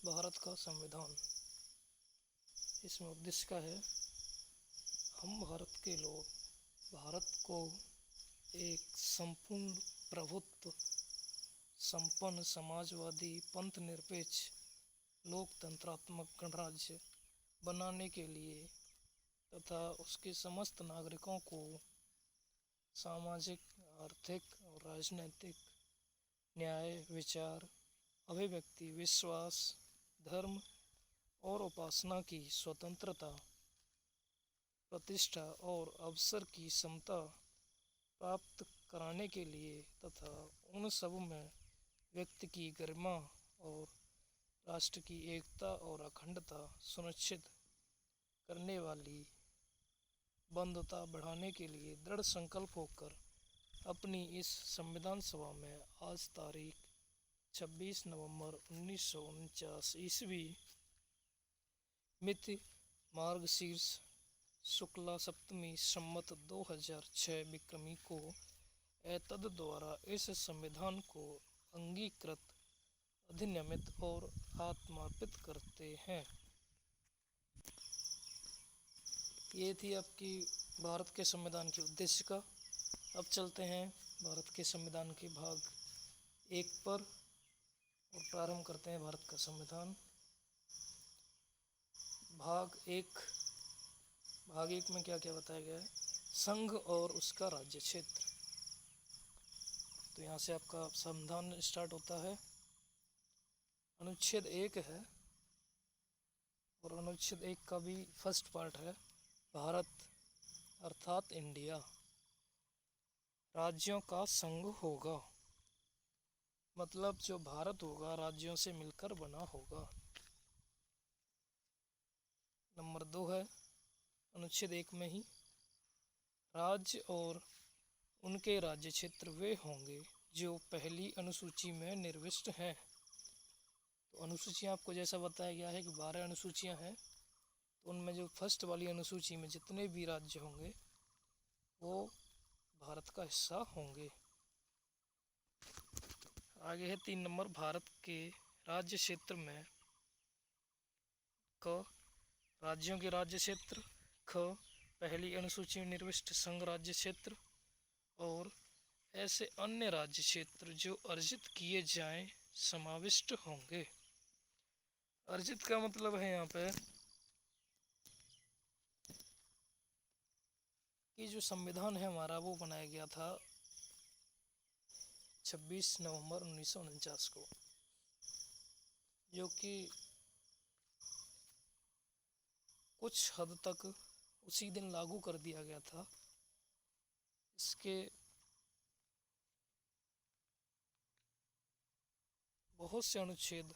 भारत का संविधान। इसमें उद्देश्य क्या है? हम भारत के लोग भारत को एक संपूर्ण प्रभुत्व संपन्न समाजवादी पंथ निरपेक्ष लोकतंत्रात्मक गणराज्य बनाने के लिए तथा उसके समस्त नागरिकों को सामाजिक, आर्थिक और राजनैतिक न्याय, विचार, अभिव्यक्ति, विश्वास, धर्म और उपासना की स्वतंत्रता, प्रतिष्ठा और अवसर की समता प्राप्त कराने के लिए तथा उन सब में व्यक्ति की गरिमा और राष्ट्र की एकता और अखंडता सुनिश्चित करने वाली बंधुता बढ़ाने के लिए दृढ़ संकल्प होकर अपनी इस संविधान सभा में आज तारीख 26 नवंबर 1949 ईस्वी मिति मार्गशीर्ष शुक्ला सप्तमी संवत 2006 विक्रमी को एतद द्वारा इस संविधान को अंगीकृत, अधिनियमित और आत्मार्पित करते हैं। ये थी आपकी भारत के संविधान के उद्देश्य का। अब चलते हैं भारत के संविधान के भाग 1 पर और प्रारंभ करते हैं भारत का संविधान। भाग 1 में क्या क्या बताया गया है? संघ और उसका राज्य क्षेत्र। तो यहाँ से आपका संविधान स्टार्ट होता है। अनुच्छेद 1 है और अनुच्छेद 1 का भी फर्स्ट पार्ट है, भारत अर्थात इंडिया राज्यों का संघ होगा। मतलब जो भारत होगा राज्यों से मिलकर बना होगा। नंबर 2 है अनुच्छेद 1 में ही, राज्य और उनके राज्य क्षेत्र वे होंगे जो पहली अनुसूची में निर्दिष्ट हैं। तो अनुसूचियाँ आपको जैसा बताया गया है कि 12 अनुसूचियाँ हैं। तो उनमें जो फर्स्ट वाली अनुसूची में जितने भी राज्य होंगे वो भारत का हिस्सा होंगे। आगे है 3 नंबर, भारत के राज्य क्षेत्र में क राज्यों के राज्य क्षेत्र, ख पहली अनुसूची में निर्दिष्ट संघ राज्य क्षेत्र और ऐसे अन्य राज्य क्षेत्र जो अर्जित किए जाएं समाविष्ट होंगे। अर्जित का मतलब है यहाँ पे कि जो संविधान है हमारा वो बनाया गया था 26 नवंबर 1949 को, जो कि कुछ हद तक उसी दिन लागू कर दिया गया था। इसके बहुत से अनुच्छेद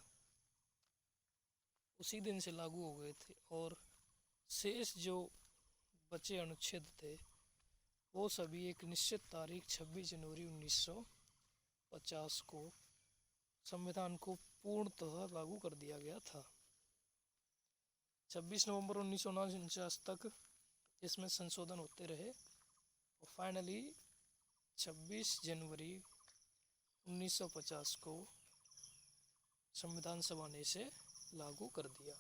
उसी दिन से लागू हो गए थे और शेष जो बचे अनुच्छेद थे वो सभी एक निश्चित तारीख 26 जनवरी 1950 को संविधान को पूर्णतः लागू कर दिया गया था। 26 नवंबर 1949 तक इसमें संशोधन होते रहे और फाइनली 26 जनवरी 1950 को संविधान सभा ने इसे लागू कर दिया।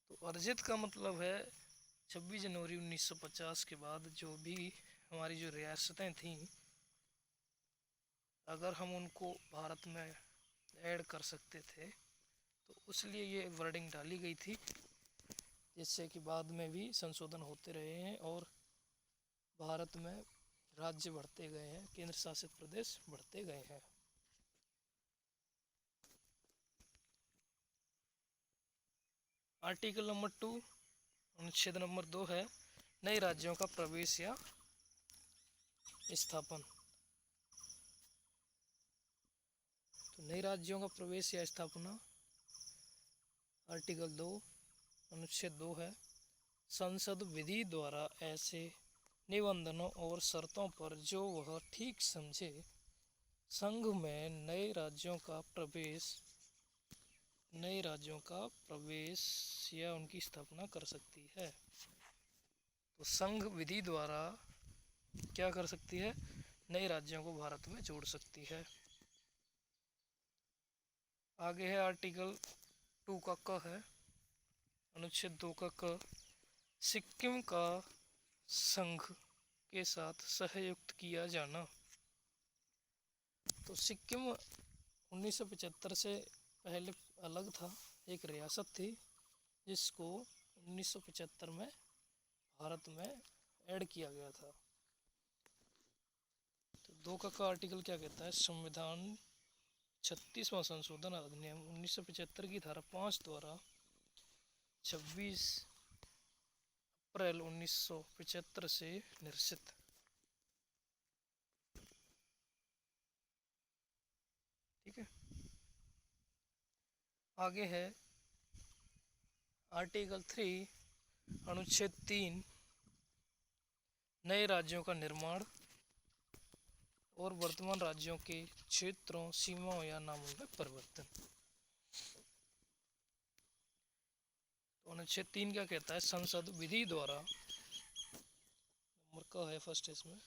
तो अर्जित का मतलब है 26 जनवरी 1950 के बाद जो भी हमारी जो रियासतें थीं, अगर हम उनको भारत में ऐड कर सकते थे तो उसलिए ये वर्डिंग डाली गई थी, जिससे कि बाद में भी संशोधन होते रहे हैं और भारत में राज्य बढ़ते गए हैं, केंद्र शासित प्रदेश बढ़ते गए हैं। आर्टिकल नंबर 2 अनुच्छेद नंबर 2 है नए राज्यों का प्रवेश या स्थापन। तो नए राज्यों का प्रवेश या स्थापना आर्टिकल 2 अनुच्छेद 2 है, संसद विधि द्वारा ऐसे निबंधनों और शर्तों पर जो वह ठीक समझे संघ में नए राज्यों का प्रवेश या उनकी स्थापना कर सकती है। तो संघ विधि द्वारा क्या कर सकती है? नए राज्यों को भारत में जोड़ सकती है। आगे है आर्टिकल 2 का क है, अनुच्छेद 2 का क, सिक्किम का संघ के साथ सहयुक्त किया जाना। तो सिक्किम 1975 से पहले अलग था, एक रियासत थी जिसको 1975 में भारत में ऐड किया गया था। तो 2 का आर्टिकल क्या कहता है, संविधान 36वां संशोधन अधिनियम 1975 की धारा 5 द्वारा 26 अप्रैल 1975 से निरसित। ठीक है। आगे है आर्टिकल 3 अनुच्छेद 3, नए राज्यों का निर्माण और वर्तमान राज्यों के क्षेत्रों, सीमाओं या नामों में परिवर्तन। तो अनुच्छेद 3 क्या कहता है, संसद विधि द्वारा, नंबर का है फर्स्ट इसमें,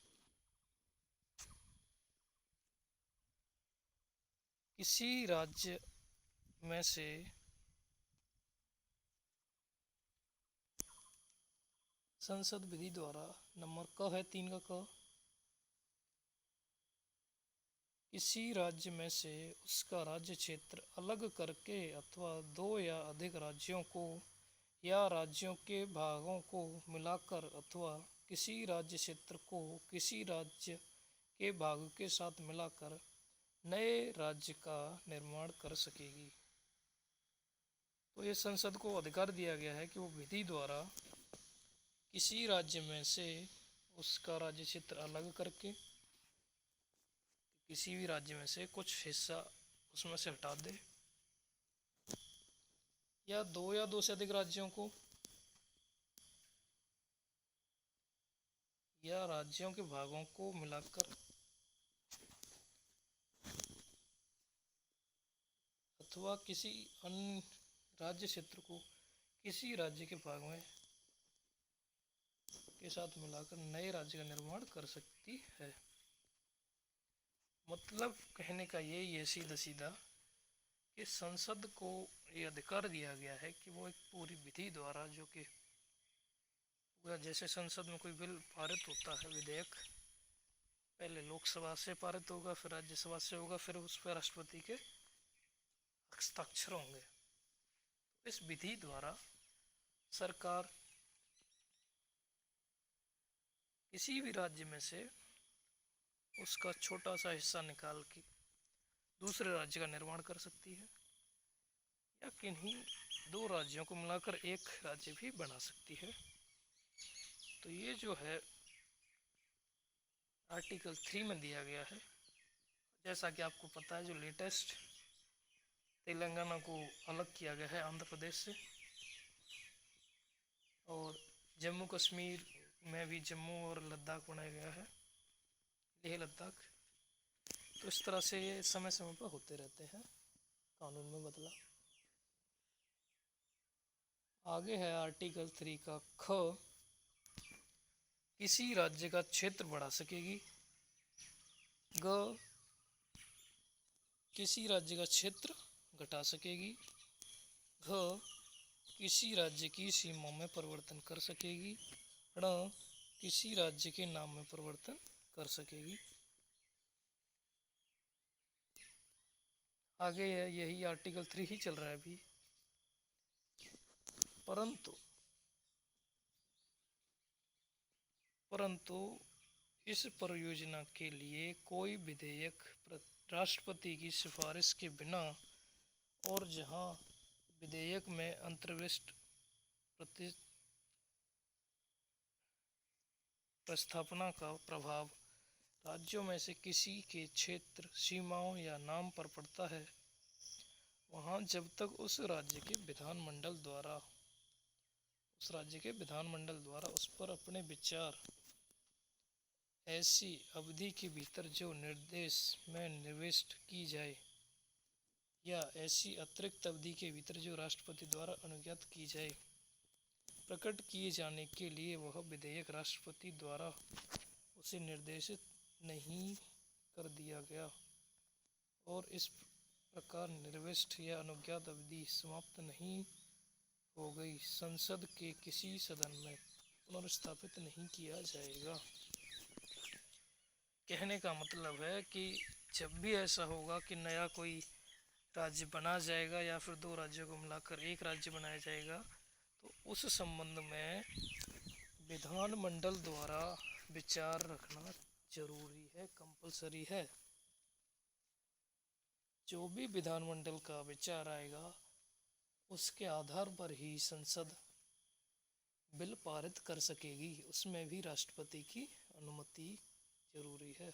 किसी राज्य में से संसद विधि द्वारा, नंबर क है 3 का क, किसी राज्य में से उसका राज्य क्षेत्र अलग करके अथवा 2 या अधिक राज्यों को या राज्यों के भागों को मिलाकर अथवा किसी राज्य क्षेत्र को किसी राज्य के भाग के साथ मिलाकर नए राज्य का निर्माण कर सकेगी। तो ये संसद को अधिकार दिया गया है कि वो विधि द्वारा किसी राज्य में से उसका राज्य क्षेत्र अलग करके किसी भी राज्य में से कुछ हिस्सा उसमें से हटा दे, या 2 या 2 से अधिक राज्यों को या राज्यों के भागों को मिलाकर अथवा किसी अन्य राज्य क्षेत्र को किसी राज्य के भाग में के साथ मिलाकर नए राज्य का निर्माण कर सकती है। मतलब कहने का यही है सीधा सीधा कि संसद को ये अधिकार दिया गया है कि वो एक पूरी विधि द्वारा, जो कि जैसे संसद में कोई बिल पारित होता है, विधेयक पहले लोकसभा से पारित होगा, फिर राज्यसभा से होगा, फिर उस पर राष्ट्रपति के हस्ताक्षर होंगे। इस विधि द्वारा सरकार किसी भी राज्य में से उसका छोटा सा हिस्सा निकाल के दूसरे राज्य का निर्माण कर सकती है, या किन्हीं 2 राज्यों को मिलाकर एक राज्य भी बना सकती है। तो ये जो है आर्टिकल 3 में दिया गया है। जैसा कि आपको पता है, जो लेटेस्ट तेलंगाना को अलग किया गया है आंध्र प्रदेश से, और जम्मू कश्मीर में भी जम्मू और लद्दाख बनाया गया है, लेह लद्दाख। तो इस तरह से ये समय समय पर होते रहते हैं कानून में बदलाव। आगे है आर्टिकल 3 का ख, किसी राज्य का क्षेत्र बढ़ा सकेगी। ग, किसी राज्य का क्षेत्र घटा सकेगी। घ, किसी राज्य की सीमाओं में परिवर्तन कर सकेगी। ण, किसी राज्य के नाम में परिवर्तन कर सकेगी। आगे है, यही आर्टिकल 3 ही चल रहा है अभी। परंतु इस परियोजना के लिए कोई विधेयक राष्ट्रपति की सिफारिश के बिना, और जहां विधेयक में अंतर्विष्ट प्रस्थापना का प्रभाव राज्यों में से किसी के क्षेत्र, सीमाओं या नाम पर पड़ता है, वहां जब तक उस राज्य के विधानमंडल द्वारा उस पर अपने विचार ऐसी अवधि के भीतर जो निर्देश में निर्दिष्ट की जाए, या ऐसी अतिरिक्त अवधि के भीतर जो राष्ट्रपति द्वारा अनुज्ञात की जाए, प्रकट किए जाने के लिए वह विधेयक राष्ट्रपति द्वारा उसे नहीं कर दिया गया और इस प्रकार निर्दिष्ट या अनुज्ञात अवधि समाप्त नहीं हो गई, संसद के किसी सदन में पुनर्स्थापित नहीं किया जाएगा। कहने का मतलब है कि जब भी ऐसा होगा कि नया कोई राज्य बना जाएगा या फिर दो राज्यों को मिलाकर एक राज्य बनाया जाएगा, तो उस संबंध में विधानमंडल द्वारा विचार रखना जरूरी है, कंपलसरी है। जो भी विधानमंडल का विचार आएगा उसके आधार पर ही संसद बिल पारित कर सकेगी, उसमें भी राष्ट्रपति की अनुमति जरूरी है।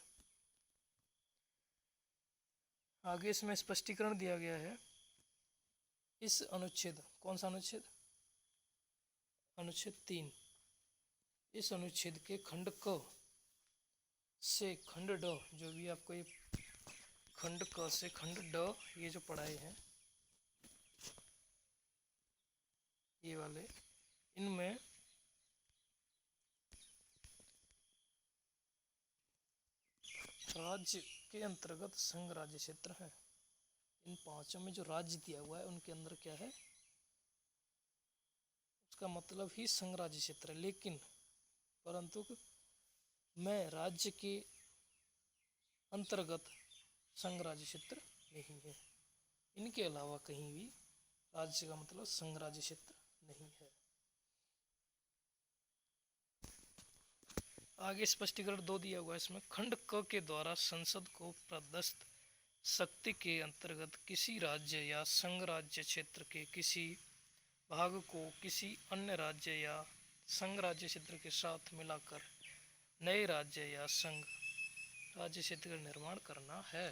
आगे इसमें स्पष्टीकरण दिया गया है। इस अनुच्छेद, कौन सा अनुच्छेद? अनुच्छेद 3। इस अनुच्छेद के खंड क से खंड ड, जो भी आपको ये खंड क से खंड ड ये जो पढ़ाए हैं ये वाले, इनमें राज्य के अंतर्गत संघ राज्य क्षेत्र है। इन पांचों में जो राज्य दिया हुआ है उनके अंदर क्या है, उसका मतलब ही संघ राज्य क्षेत्र है। लेकिन परंतु मैं राज्य के अंतर्गत संघ राज्य क्षेत्र नहीं है। इनके अलावा कहीं भी राज्य का मतलब संघ राज्य क्षेत्र नहीं है। आगे स्पष्टीकरण 2 दिया हुआ है इसमें। खंड क के द्वारा संसद को प्रदत्त शक्ति के अंतर्गत किसी राज्य या संघ राज्य क्षेत्र के किसी भाग को किसी अन्य राज्य या संघ राज्य क्षेत्र के साथ मिलाकर नए राज्य या संघ राज्य क्षेत्र का निर्माण करना है।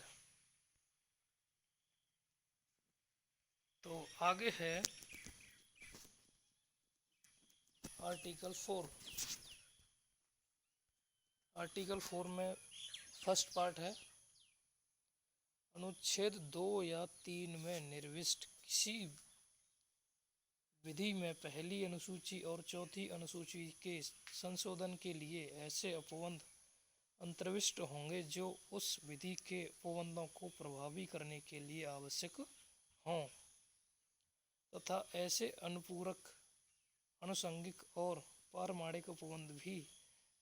तो आगे है आर्टिकल 4। आर्टिकल 4 में फर्स्ट पार्ट है, अनुच्छेद 2 या 3 में निर्दिष्ट किसी विधि में पहली अनुसूची और चौथी अनुसूची के संशोधन के लिए ऐसे उपबंध अंतर्विष्ट होंगे जो उस विधि के उपबंधों को प्रभावी करने के लिए आवश्यक हों, तथा ऐसे अनुपूरक, आनुषंगिक और पारमाणिक उपबंध भी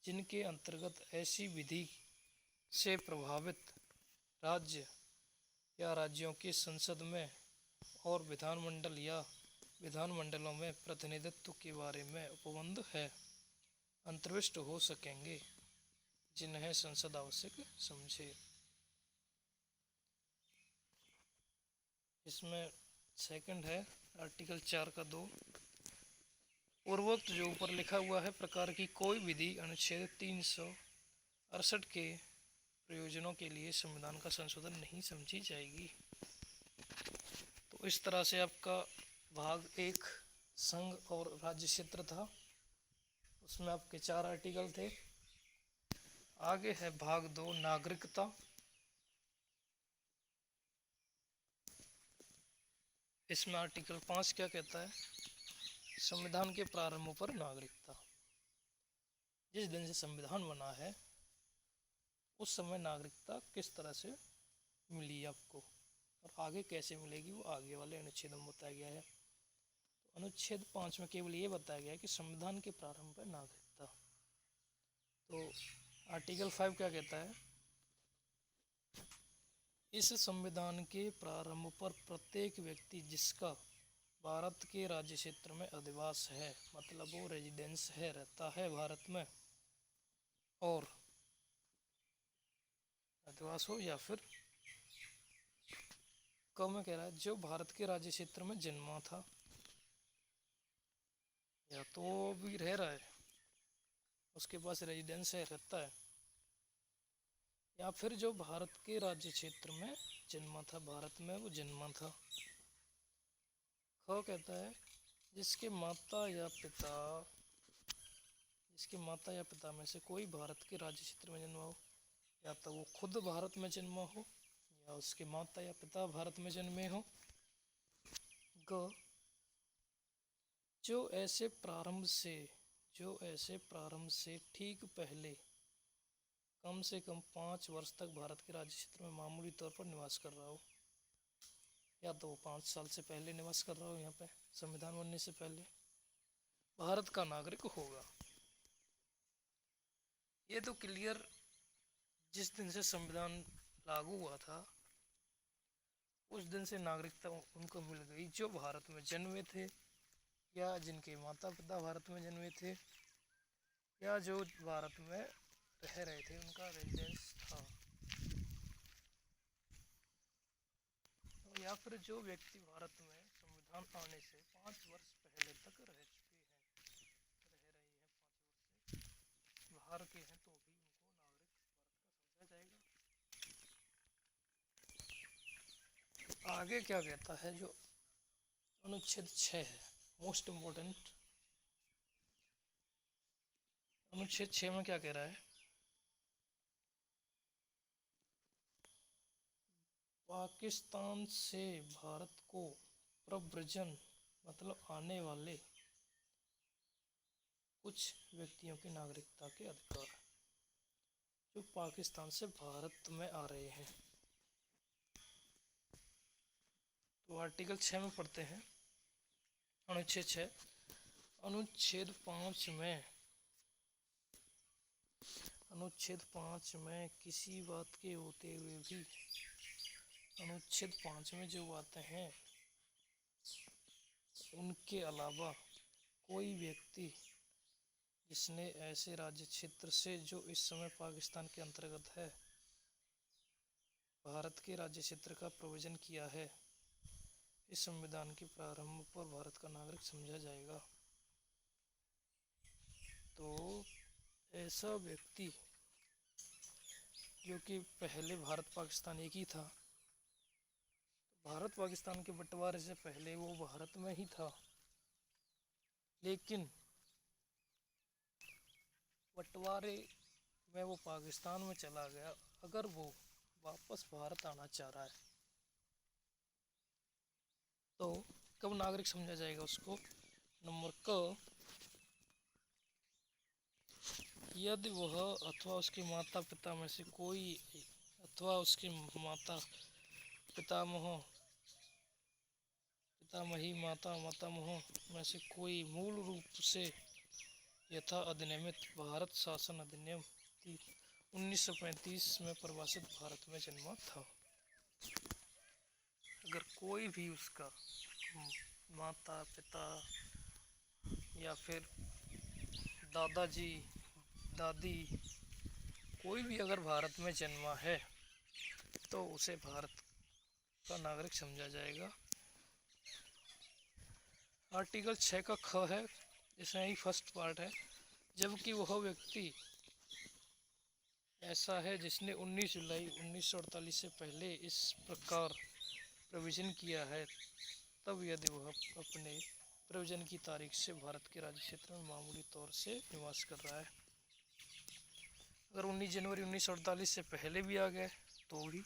जिनके अंतर्गत ऐसी विधि से प्रभावित राज्य या राज्यों की संसद में और विधानमंडल या विधानमंडलों में प्रतिनिधित्व के बारे में उपबंध है, अंतर्विष्ट हो सकेंगे, जिन्हें संसद आवश्यक समझे। इसमें सेकंड है आर्टिकल 4 का 2। पूर्वोक्त जो ऊपर लिखा हुआ है प्रकार की कोई विधि अनुच्छेद 368 के प्रयोजनों के लिए संविधान का संशोधन नहीं समझी जाएगी। तो इस तरह से आपका भाग 1 संघ और राज्य क्षेत्र था, उसमें आपके 4 आर्टिकल थे। आगे है भाग 2 नागरिकता। इसमें आर्टिकल 5 क्या कहता है, संविधान के प्रारंभ पर नागरिकता। जिस दिन से संविधान बना है उस समय नागरिकता किस तरह से मिली आपको और आगे कैसे मिलेगी वो आगे वाले अनुच्छेद में बताया गया है। तो अनुच्छेद 5 में केवल ये बताया गया है कि संविधान के प्रारंभ पर नागरिकता। तो आर्टिकल 5 क्या कहता है, इस संविधान के प्रारंभ पर प्रत्येक व्यक्ति जिसका भारत के राज्य क्षेत्र में अधिवास है, मतलब वो रेजिडेंस है, रहता है भारत में, और अधिवास हो या फिर कब में कह रहा है जो भारत के राज्य क्षेत्र में जन्मा था या तो भी रह रहा है, उसके पास रेजिडेंस है, रहता है, या फिर जो भारत के राज्य क्षेत्र में जन्मा था, भारत में वो जन्मा था। ख कहता है जिसके माता या पिता में से कोई भारत के राज्य क्षेत्र में जन्मा हो, या तो वो खुद भारत में जन्मा हो या उसके माता या पिता भारत में जन्मे हो। ग जो ऐसे प्रारंभ से ठीक पहले कम से कम 5 वर्ष तक भारत के राज्य क्षेत्र में मामूली तौर पर निवास कर रहा हो, या तो वो 5 साल से पहले निवास कर रहा हो यहाँ पे संविधान बनने से पहले, भारत का नागरिक होगा। ये तो क्लियर, जिस दिन से संविधान लागू हुआ था उस दिन से नागरिकता उनको मिल गई जो भारत में जन्मे थे, या जिनके माता पिता भारत में जन्मे थे, या जो भारत में रह रहे थे, उनका रेजिडेंस था, या फिर जो व्यक्ति भारत में संविधान आने से 5 वर्ष पहले तक रह चुके हैं, रह रहे हैं 5 वर्ष से बाहर के हैं, तो भी उनको नागरिक भारत का समझा जाएगा। आगे क्या कहता है जो अनुच्छेद 6 है, मोस्ट इम्पोर्टेंट। अनुच्छेद 6 में क्या कह रहा है? पाकिस्तान से भारत को प्रव्रजन मतलब आने वाले कुछ व्यक्तियों की नागरिकता के अधिकार जो पाकिस्तान से भारत में आ रहे हैं। तो आर्टिकल 6 में पढ़ते हैं, अनुच्छेद 6। अनुच्छेद 5 में किसी बात के होते हुए भी, अनुच्छेद 5 में जो बातें हैं उनके अलावा कोई व्यक्ति जिसने ऐसे राज्य क्षेत्र से जो इस समय पाकिस्तान के अंतर्गत है भारत के राज्य क्षेत्र का प्रवचन किया है, इस संविधान के प्रारंभ पर भारत का नागरिक समझा जाएगा। तो ऐसा व्यक्ति जो कि पहले भारत पाकिस्तान एक ही था, भारत पाकिस्तान के बंटवारे से पहले वो भारत में ही था, लेकिन बंटवारे में वो पाकिस्तान में चला गया। अगर वो वापस भारत आना चाह रहा है तो कब नागरिक समझा जाएगा उसको? नंबर क, यदि वह अथवा उसके माता पिता में से कोई, अथवा उसके माता पितामही मातामहों में से कोई मूल रूप से यथा अधिनियमित भारत शासन अधिनियम 1935 में परिभाषित भारत में जन्मा था। अगर कोई भी उसका माता पिता या फिर दादाजी दादी कोई भी अगर भारत में जन्मा है तो उसे भारत का नागरिक समझा जाएगा। आर्टिकल 6 का ख है, इसमें ही फर्स्ट पार्ट है, जबकि वह व्यक्ति ऐसा है जिसने 19 जुलाई 1948 से पहले इस प्रकार प्रोविज़न किया है, तब यदि वह अपने प्रोविज़न की तारीख से भारत के राज्य क्षेत्र में मामूली तौर से निवास कर रहा है। अगर 19 जनवरी 1948 से पहले भी आ गए तो भी।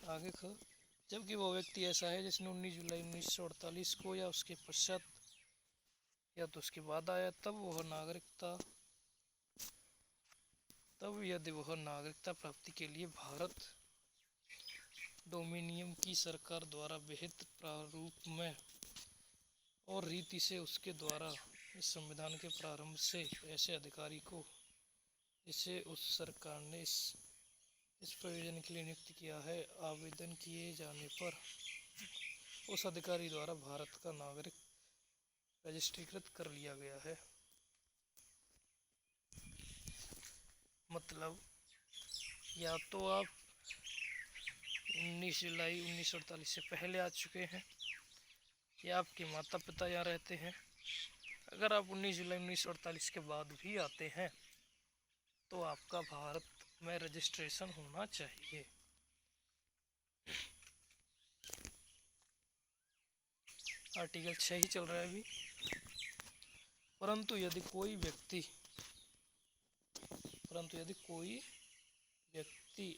आगे ख, जबकि वह व्यक्ति ऐसा है जिसने 19 जुलाई 1948 को या उसके पश्चात या तो उसके बाद आया, तब यदि वह नागरिकता प्राप्ति के लिए भारत डोमिनियन की सरकार द्वारा विहित प्रारूप में और रीति से उसके द्वारा इस संविधान के प्रारंभ से ऐसे अधिकारी को जिसे उस सरकार ने इस प्रयोजन के लिए नियुक्त किया है, आवेदन किए जाने पर उस अधिकारी द्वारा भारत का नागरिक रजिस्ट्रीकृत कर लिया गया है। मतलब या तो आप 19 जुलाई 1948 से पहले आ चुके हैं या आपके माता पिता यहाँ रहते हैं। अगर आप 19 जुलाई 1948 के बाद भी आते हैं तो आपका भारत में रजिस्ट्रेशन होना चाहिए। आर्टिकल 6 ही चल रहा है अभी। परंतु यदि कोई व्यक्ति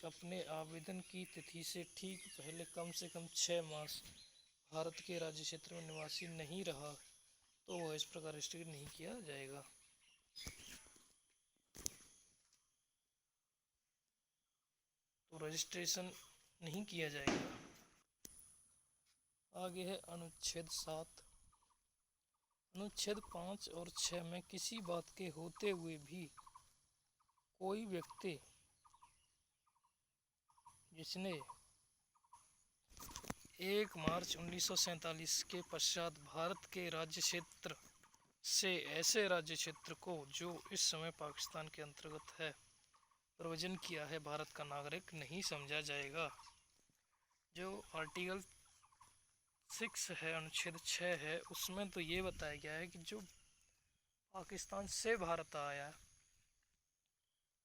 अपने आवेदन की तिथि से ठीक पहले कम से कम 6 मास भारत के राज्य क्षेत्र में निवासी नहीं रहा तो वह इस प्रकार रजिस्ट्रेट नहीं किया जाएगा। तो रजिस्ट्रेशन नहीं किया जाएगा। आगे है अनुच्छेद 7। अनुच्छेद 5 और 6 में किसी बात के होते हुए भी कोई व्यक्ति जिसने 1 मार्च 1947 के पश्चात भारत के राज्य क्षेत्र से ऐसे राज्य क्षेत्र को जो इस समय पाकिस्तान के अंतर्गत है प्रवचन किया है भारत का नागरिक नहीं समझा जाएगा। जो आर्टिकल 6 है, अनुच्छेद 6 है, उसमें तो ये बताया गया है कि जो पाकिस्तान से भारत आया,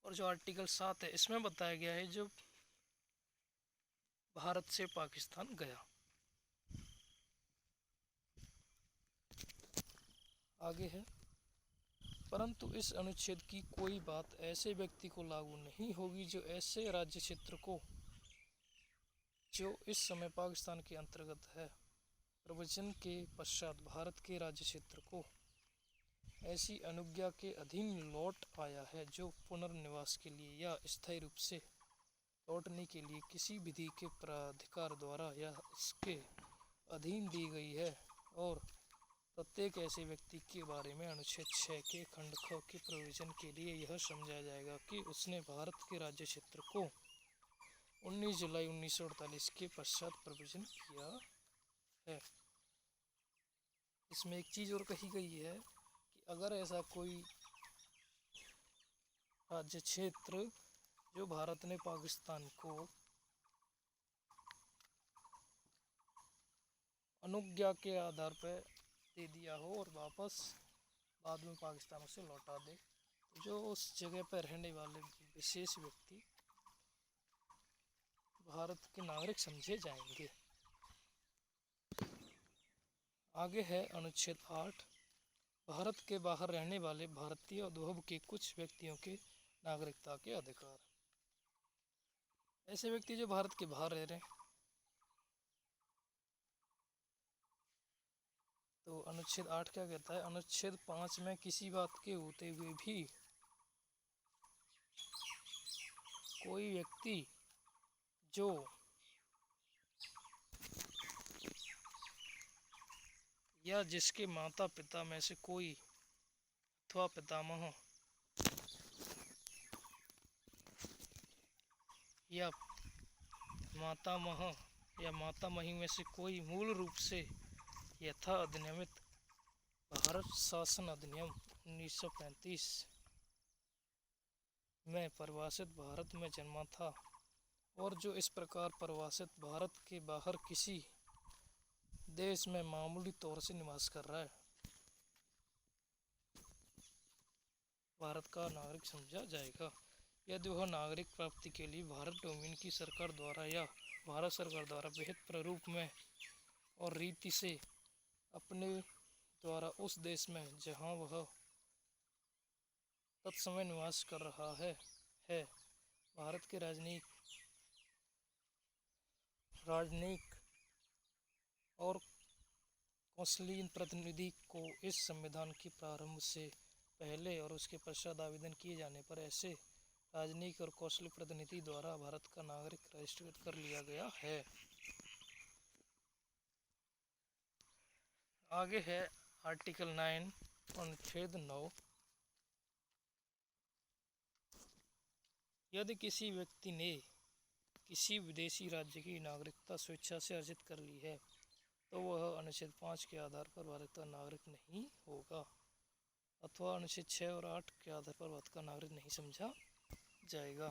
और जो आर्टिकल 7 है इसमें बताया गया है जो भारत से पाकिस्तान गया। आगे है, परंतु इस अनुच्छेद की कोई बात ऐसे व्यक्ति को लागू नहीं होगी जो ऐसे राज्य क्षेत्र को जो इस समय पाकिस्तान के अंतर्गत है प्रवचन के पश्चात भारत के राज्य क्षेत्र को ऐसी अनुज्ञा के अधीन लौट आया है जो पुनर्निवास के लिए या स्थायी रूप से लौटने के लिए किसी विधि के प्राधिकार द्वारा या इसके अधीन दी गई है, और प्रत्येक ऐसे व्यक्ति के बारे में अनुच्छेद 6 के खंड ख के प्रयोजन के लिए यह समझा जाएगा कि उसने भारत के राज्य क्षेत्र को 19 जुलाई 1948 के पश्चात प्रवचन किया है। इसमें एक चीज़ और कही गई है कि अगर ऐसा कोई राज्य क्षेत्र जो भारत ने पाकिस्तान को अनुज्ञा के आधार पर दे दिया हो और वापस बाद में पाकिस्तान उसे लौटा दे, जो उस जगह पर रहने वाले विशेष व्यक्ति भारत के नागरिक समझे जाएंगे। आगे है अनुच्छेद 8। भारत के बाहर रहने वाले भारतीय उद्भव के कुछ व्यक्तियों के नागरिकता के अधिकार। ऐसे व्यक्ति जो भारत के बाहर रह रहे हैं, तो अनुच्छेद 8 क्या कहता है? अनुच्छेद 5 में किसी बात के होते हुए भी कोई व्यक्ति जो या जिसके माता पिता में से कोई अथवा पितामह या मातामह या मातामही में से कोई मूल रूप से यथा अधिनियमित भारत शासन अधिनियम 1935 में परिभाषित भारत में जन्मा था और जो इस प्रकार परिभाषित भारत के बाहर किसी देश में मामूली तौर से निवास कर रहा है, भारत का नागरिक समझा जाएगा। यदि वह नागरिक प्राप्ति के लिए भारत डोमेन की सरकार द्वारा या भारत सरकार द्वारा विहित प्रारूप में और रीति से अपने द्वारा उस देश में जहां वह तत्समय निवास कर रहा है भारत के राजनयिक और कौंसलीय प्रतिनिधि को इस संविधान के प्रारंभ से पहले और उसके पश्चात आवेदन किए जाने पर ऐसे राजनयिक और कौंसलीय प्रतिनिधि द्वारा भारत का नागरिक रजिस्ट्रेट कर लिया गया है। आगे है आर्टिकल 9 अनुच्छेद 9। यदि किसी व्यक्ति ने किसी विदेशी राज्य की नागरिकता स्वेच्छा से अर्जित कर ली है तो वह अनुच्छेद 5 के आधार पर भारत का नागरिक नहीं होगा, अथवा अनुच्छेद 6 और 8 के आधार पर भारत का नागरिक नहीं समझा जाएगा।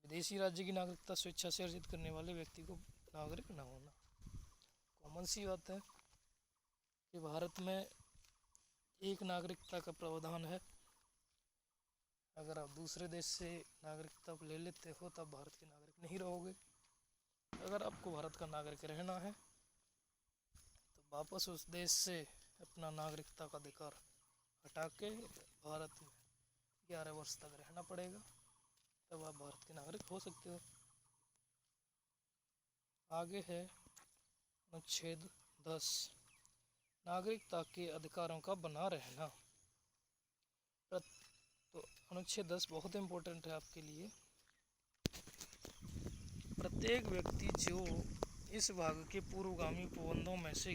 विदेशी राज्य की नागरिकता स्वेच्छा से अर्जित करने वाले व्यक्ति को नागरिक न होना कॉमन सी बात है कि भारत में एक नागरिकता का प्रावधान है। अगर आप दूसरे देश से नागरिकता ले लेते हो तब भारत के नागरिक नहीं रहोगे। अगर आपको भारत का नागरिक रहना है तो वापस उस देश से अपना नागरिकता का अधिकार हटा के भारत में 11 वर्ष तक रहना पड़ेगा, तब आप भारत के नागरिक हो सकते हो। आगे है अनुच्छेद 10 नागरिकता के अधिकारों का बना रहना। तो अनुच्छेद 10 बहुत इम्पोर्टेंट है आपके लिए। प्रत्येक व्यक्ति जो इस भाग के पूर्वगामी उपबंधों में से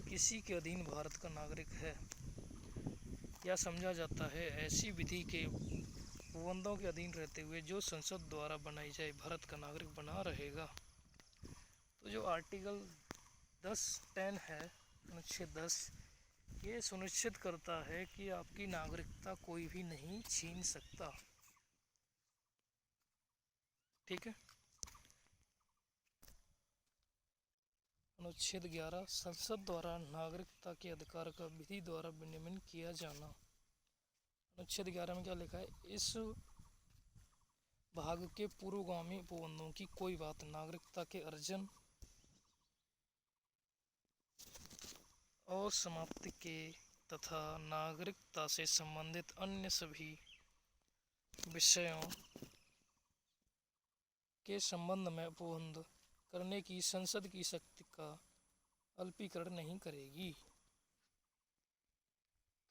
किसी के अधीन भारत का नागरिक है या समझा जाता है, ऐसी विधि के उपबंधों के अधीन रहते हुए जो संसद द्वारा बनाई जाए भारत का नागरिक बना रहेगा। तो जो आर्टिकल 10 है, अनुच्छेद 10, ये सुनिश्चित करता है कि आपकी नागरिकता कोई भी नहीं छीन सकता। ठीक है। अनुच्छेद 11, संसद द्वारा नागरिकता के अधिकार का विधि द्वारा विनियमन किया जाना। अनुच्छेद 11 में क्या लिखा है? इस भाग के पूर्वगामी उपबंधों की कोई बात नागरिकता के अर्जन और समाप्ति के तथा नागरिकता से संबंधित अन्य सभी विषयों के संबंध में उपबंध करने की संसद की शक्ति का अल्पीकरण नहीं करेगी।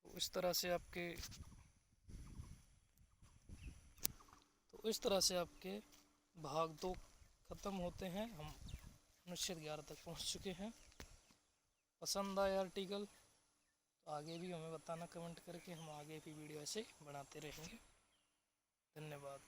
तो इस तरह से आपके भाग 2 खत्म होते हैं। हम अनुच्छेद 11 तक पहुंच चुके हैं। पसंद आया आर्टिकल तो आगे भी हमें बताना कमेंट करके, हम आगे भी वीडियो ऐसे बनाते रहेंगे। धन्यवाद।